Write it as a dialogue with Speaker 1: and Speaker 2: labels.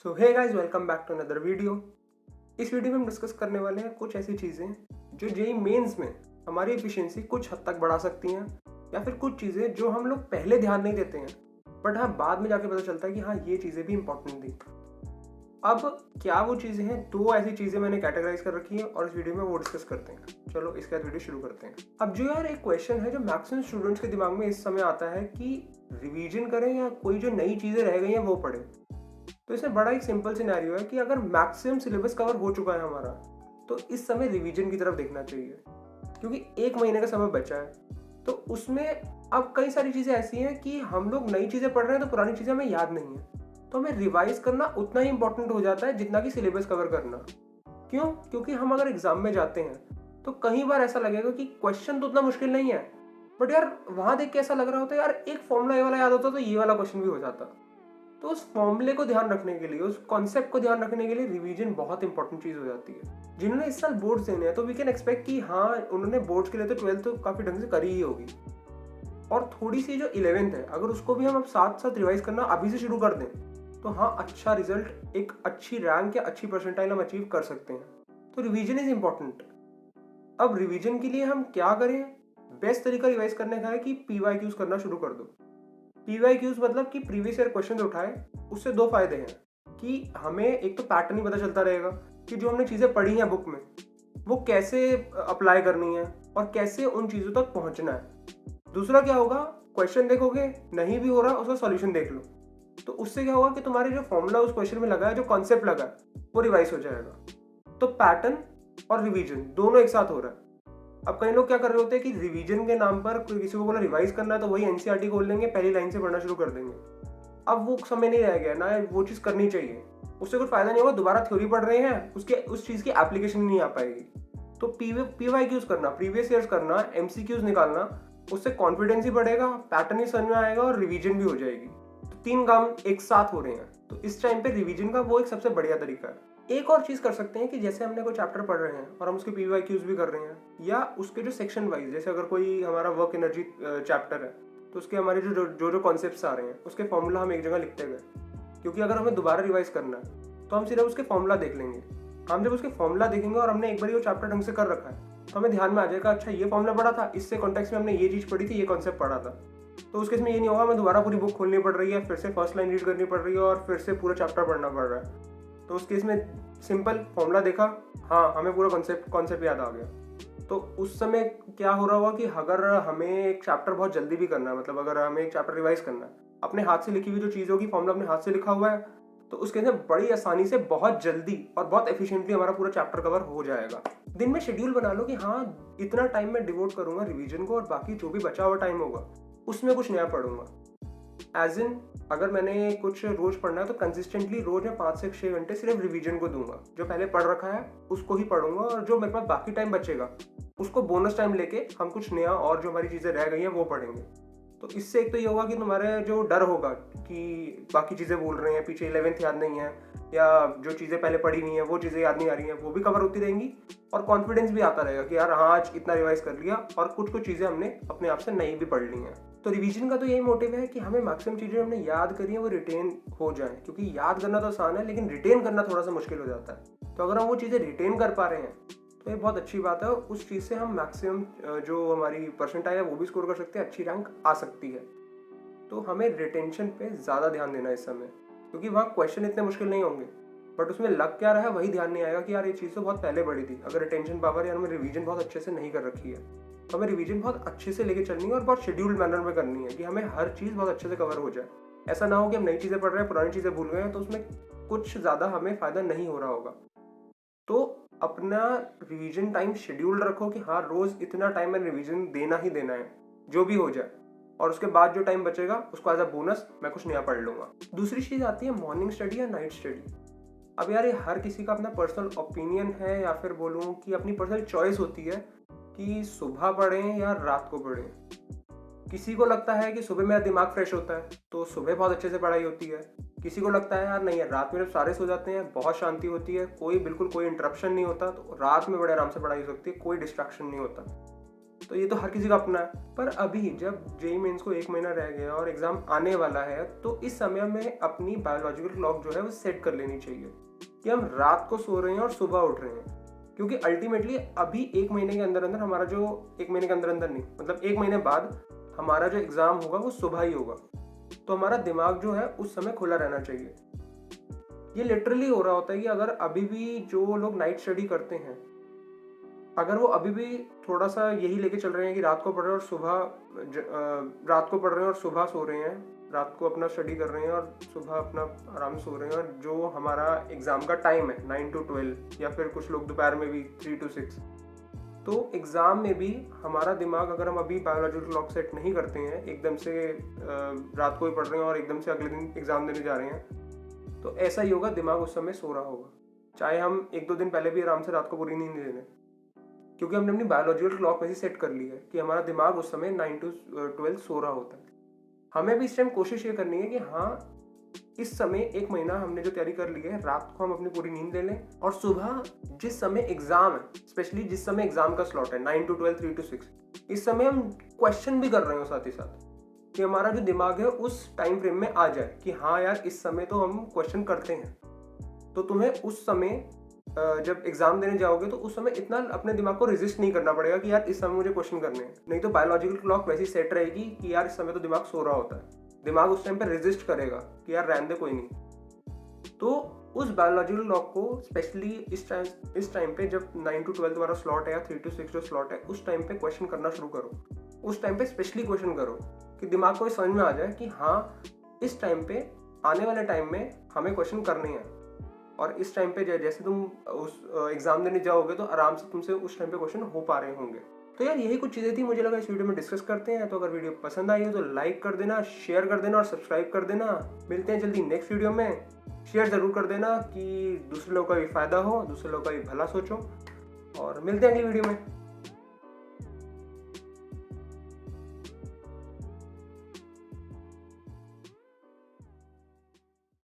Speaker 1: So hey guys, welcome back to another video. इस video में हम डिस्कस करने वाले हैं कुछ ऐसी चीज़ें जो जेईई मेंस में हमारी एफिशिएंसी कुछ हद तक बढ़ा सकती हैं, या फिर कुछ चीज़ें जो हम लोग पहले ध्यान नहीं देते हैं बट हाँ बाद में जाके पता चलता है कि हाँ ये चीज़ें भी इंपॉर्टेंट थी। अब क्या वो चीज़ें हैं, दो ऐसी चीज़ें मैंने कैटेगराइज कर रखी हैं और इस वीडियो में वो डिस्कस करते हैं। चलो इसके बाद वीडियो शुरू करते हैं। अब जो यार एक क्वेश्चन है जो मैक्सिमम स्टूडेंट्स के दिमाग में इस समय आता है कि रिवीजन करें या कोई जो नई चीज़ें रह गई हैं वो पढ़ें। तो इसमें बड़ा एक सिंपल सिनेरियो है कि अगर मैक्सिमम सिलेबस कवर हो चुका है हमारा, तो इस समय रिवीजन की तरफ देखना चाहिए, क्योंकि एक महीने का समय बचा है। तो उसमें अब कई सारी चीज़ें ऐसी हैं कि हम लोग नई चीज़ें पढ़ रहे हैं तो पुरानी चीज़ें हमें याद नहीं है, तो हमें रिवाइज करना उतना ही इंपॉर्टेंट हो जाता है जितना कि सिलेबस कवर करना। क्यों? क्योंकि हम अगर एग्जाम में जाते हैं तो कई बार ऐसा लगेगा कि क्वेश्चन तो उतना मुश्किल नहीं है, बट यार वहां देख के ऐसा लग रहा होता है यार एक फॉर्मूला ये वाला याद होता तो ये वाला क्वेश्चन भी हो जाता। तो उस फॉर्मूले को ध्यान रखने के लिए, उस कॉन्सेप्ट को ध्यान रखने के लिए रिवीजन बहुत इंपॉर्टेंट चीज हो जाती है। जिन्होंने इस साल बोर्ड्स देने हैं तो वी कैन एक्सपेक्ट कि हाँ उन्होंने बोर्ड्स के लिए तो 12th तो काफी ढंग से करी ही होगी, और थोड़ी सी जो 11th है अगर उसको भी हम अब साथ साथ रिवाइज करना अभी से शुरू कर दें तो हाँ अच्छा रिजल्ट, एक अच्छी रैंक या अच्छी परसेंटाइल हम अचीव कर सकते हैं। तो रिवीजन इज इंपॉर्टेंट। अब रिवीजन के लिए हम क्या करें? बेस्ट तरीका रिवाइज करने का है कि पीवाईक्यूज करना शुरू कर दो। पीवाईक्यूज मतलब कि प्रीवियस ईयर क्वेश्चन उठाए। उससे दो फायदे हैं कि हमें एक तो पैटर्न ही पता चलता रहेगा कि जो हमने चीज़ें पढ़ी हैं बुक में वो कैसे अप्लाई करनी है और कैसे उन चीज़ों तक पहुंचना है। दूसरा क्या होगा, क्वेश्चन देखोगे नहीं भी हो रहा उसका सॉल्यूशन देख लो, तो उससे क्या होगा कि तुम्हारे जो फॉर्मूला उस क्वेश्चन में लगा है, जो कॉन्सेप्ट लगा है वो रिवाइज हो जाएगा। तो पैटर्न और रिवीजन दोनों एक साथ हो रहा है। अब कई लोग क्या कर रहे होते हैं कि रिवीजन के नाम पर कोई किसी को बोला रिवाइज करना है तो वही एनसीईआरटी खोल लेंगे, पहली लाइन से पढ़ना शुरू कर देंगे। अब वो समय नहीं रह गया ना, वो चीज़ करनी चाहिए। उससे कुछ फायदा नहीं होगा, दोबारा थ्योरी पढ़ रहे हैं, उसके उस चीज़ की एप्लीकेशन नहीं आ पाएगी। तो पीवाईक्यूज करना, प्रीवियस ईयर्स करना, एमसीक्यूज निकालना, उससे कॉन्फिडेंस ही बढ़ेगा, पैटर्न ही समझ में आएगा और रिवीजन भी हो जाएगी। तो तीन काम एक साथ हो रहे हैं, तो इस टाइम पे रिवीजन का वो एक सबसे बढ़िया तरीका है। एक और चीज कर सकते हैं कि जैसे हमने कोई चैप्टर पढ़ रहे हैं और हम उसके पीवाईक्यूज भी कर रहे हैं, या उसके जो सेक्शन वाइज, जैसे अगर कोई हमारा वर्क एनर्जी चैप्टर है तो उसके हमारे जो कॉन्सेप्ट्स आ रहे हैं उसके फॉर्मूला हम एक जगह लिखते गए, क्योंकि अगर हमें दोबारा रिवाइज करना है तो हम सिर्फ उसके फॉर्मूला देख लेंगे। हम जब उसके फॉर्मूला देखेंगे और हमने एक बार वो चैप्टर ढंग से कर रखा है तो हमें ध्यान में आ जाएगा, अच्छा ये फॉर्मूला पढ़ा था, इससे कॉन्टेक्स्ट में हमने ये चीज़ पढ़ी थी, ये कॉन्सेप्ट पढ़ा था। तो उस केस में ये नहीं होगा हमें दोबारा पूरी बुक खोलनी पड़ रही है, फिर से फर्स्ट लाइन रीड करनी पड़ रही है और फिर से पूरा चैप्टर पढ़ना पड़ रहा है। तो उस केस में सिंपल फॉर्मूला देखा, हाँ हमें पूरा कॉन्सेप्ट याद आ गया। तो उस समय क्या हो रहा होगा कि अगर हमें एक चैप्टर बहुत जल्दी भी करना है, मतलब अगर हमें एक चैप्टर रिवाइज करना है, अपने हाथ से लिखी हुई जो चीज़ होगी, फॉर्मूला अपने हाथ से लिखा हुआ है, तो उसके अंदर बड़ी आसानी से बहुत जल्दी और बहुत एफिशिएंटली हमारा पूरा चैप्टर कवर हो जाएगा। दिन में शेड्यूल बना लो कि हाँ इतना टाइम मैं डिवोट करूंगा रिवीजन को और बाकी जो भी बचा हुआ टाइम होगा उसमें कुछ नया पढ़ूंगा। एज इन अगर मैंने कुछ रोज पढ़ना है तो कंसिस्टेंटली रोज मैं 5 से 6 घंटे सिर्फ रिवीजन को दूंगा। जो पहले पढ़ रखा है उसको ही पढ़ूंगा और जो मेरे पास बाकी टाइम बचेगा उसको बोनस टाइम लेके हम कुछ नया और जो हमारी चीज़ें रह गई हैं वो पढ़ेंगे। तो इससे एक तो ये होगा कि तुम्हारे जो डर होगा कि बाकी चीज़ें भूल रहे हैं, पीछे 11th याद नहीं है, या जो चीज़ें पहले पढ़ी नहीं है वो चीज़ें याद नहीं आ रही हैं, वो भी कवर होती रहेंगी और कॉन्फिडेंस भी आता रहेगा कि यार हाँ आज इतना रिवाइज कर लिया और कुछ कुछ चीज़ें हमने अपने आप से नई भी पढ़ ली हैं। तो रिवीजन का तो यही मोटिव है कि हमें मैक्सिमम चीज़ें हमने याद करी हैं वो रिटेन हो जाए, क्योंकि याद करना तो आसान है लेकिन रिटेन करना थोड़ा सा मुश्किल हो जाता है। तो अगर हम वो चीज़ें रिटेन कर पा रहे हैं तो ये बहुत अच्छी बात है, उस चीज़ से हम मैक्सिमम जो हमारी परसेंटाइल है वो भी स्कोर कर सकते हैं, अच्छी रैंक आ सकती है। तो हमें रिटेंशन पे ज़्यादा ध्यान देना है इस समय, क्योंकि वहाँ क्वेश्चन इतने मुश्किल नहीं होंगे बट उसमें लग क्या रहा है वही ध्यान नहीं आएगा कि यार ये चीज़ तो बहुत पहले पढ़ी थी। अगर रिटेंशन पावर यार हमें रिवीजन बहुत अच्छे से नहीं कर रखी है तो हमें रिवीजन बहुत अच्छे से लेके चलनी है और बहुत शेड्यूल्ड मैनर में करनी है कि हमें हर चीज़ बहुत अच्छे से कवर हो जाए। ऐसा ना हो कि हम नई चीज़ें पढ़ रहे हैं पुरानी चीज़ें भूल गए हैं तो उसमें कुछ ज़्यादा हमें फ़ायदा नहीं हो रहा होगा। तो अपना रिवीजन टाइम शेड्यूल्ड रखो कि हाँ रोज़ इतना टाइम मैं रिवीजन देना ही देना है जो भी हो जाए, और उसके बाद जो टाइम बचेगा उसको एज अ बोनस मैं कुछ नया पढ़ लूंगा। दूसरी चीज़ आती है मॉर्निंग स्टडी या नाइट स्टडी। अब यार ये हर किसी का अपना पर्सनल ओपिनियन है, या फिर बोलूँ कि अपनी पर्सनल चॉइस होती है कि सुबह पढ़ें या रात को पढ़ें। किसी को लगता है कि सुबह मेरा दिमाग फ्रेश होता है तो सुबह बहुत अच्छे से पढ़ाई होती है, किसी को लगता है यार नहीं है रात में जब सारे सो जाते हैं बहुत शांति होती है, बिल्कुल कोई इंटरप्शन नहीं होता, तो रात में बड़े आराम से पढ़ाई हो सकती है, कोई डिस्ट्रैक्शन नहीं होता। तो ये तो हर किसी का अपना है। पर अभी जब जेई मेंस को 1 महीना रह गया और एग्ज़ाम आने वाला है, तो इस समय में अपनी बायोलॉजिकल क्लॉक जो है वो सेट कर लेनी चाहिए कि हम रात को सो रहे हैं और सुबह उठ रहे हैं। क्योंकि अल्टीमेटली अभी 1 महीने के अंदर अंदर हमारा जो 1 महीने के अंदर अंदर नहीं, मतलब 1 महीने बाद हमारा जो एग्ज़ाम होगा वो सुबह ही होगा। तो हमारा दिमाग जो है उस समय खुला रहना चाहिए। ये लिटरली हो रहा होता है कि अगर अभी भी जो लोग नाइट स्टडी करते हैं, अगर वो अभी भी थोड़ा सा यही लेके चल रहे हैं कि रात को पढ़ रहे हैं और रात को पढ़ रहे हैं और सुबह सो रहे हैं, रात को अपना स्टडी कर रहे हैं और सुबह अपना आराम से सो रहे हैं, और जो हमारा एग्ज़ाम का टाइम है 9 to 12 या फिर कुछ लोग दोपहर में भी 3 to 6, तो एग्ज़ाम में भी हमारा दिमाग, अगर हम अभी बायोलॉजिकल क्लॉक सेट नहीं करते हैं, एकदम से रात को ही पढ़ रहे हैं और एकदम से अगले दिन एग्ज़ाम देने जा रहे हैं, तो ऐसा ही होगा, दिमाग उस समय सो रहा होगा। चाहे हम 1-2 दिन पहले भी आराम से रात को पूरी नींद ले लें, क्योंकि हमने अपनी बायोलॉजिकल क्लॉक वैसे सेट कर ली है कि हमारा दिमाग उस समय 9 to 12 सो रहा होता है। हमें भी इस टाइम कोशिश ये करनी है कि हाँ, इस समय 1 महीना हमने जो तैयारी कर ली है, रात को हम अपनी पूरी नींद ले लें और सुबह जिस समय एग्जाम है, स्पेशली जिस समय एग्जाम का स्लॉट है 9 to 12, 3 to 6, इस समय हम क्वेश्चन भी कर रहे हो साथ ही साथ, कि हमारा जो दिमाग है उस टाइम फ्रेम में आ जाए कि हाँ यार, इस समय तो हम क्वेश्चन करते हैं। तो तुम्हें उस समय जब एग्जाम देने जाओगे तो उस समय इतना अपने दिमाग को रेजिस्ट नहीं करना पड़ेगा कि यार इस समय मुझे क्वेश्चन करने हैं। नहीं तो बायोलॉजिकल क्लॉक वैसी सेट रहेगी कि यार इस समय तो दिमाग सो रहा होता है, दिमाग उस टाइम पे रेजिस्ट करेगा कि यार रहने दे, कोई नहीं। तो उस बायोलॉजिकल क्लॉक को स्पेशली इस टाइम पे जब 9 to 12 तुम्हारा स्लॉट है या 3 to 6 जो स्लॉट है, उस टाइम पे क्वेश्चन करना शुरू करो। उस टाइम पे स्पेशली क्वेश्चन करो कि दिमाग को समझ में आ जाए कि हाँ, इस टाइम पे, आने वाले टाइम में हमें क्वेश्चन करने हैं, और इस टाइम पे जैसे तुम उस एग्जाम देने जाओगे तो आराम से तुमसे उस टाइम पे क्वेश्चन हो पा रहे होंगे। तो यार यही कुछ चीज़ें थी, मुझे लगा इस वीडियो में डिस्कस करते हैं। तो अगर वीडियो पसंद आई हो तो लाइक कर देना, शेयर कर देना और सब्सक्राइब कर देना। मिलते हैं जल्दी नेक्स्ट वीडियो में। शेयर ज़रूर कर देना कि दूसरे लोगों का भी फ़ायदा हो, दूसरे लोगों का भी भला सोचो, और मिलते हैं अगली वीडियो में।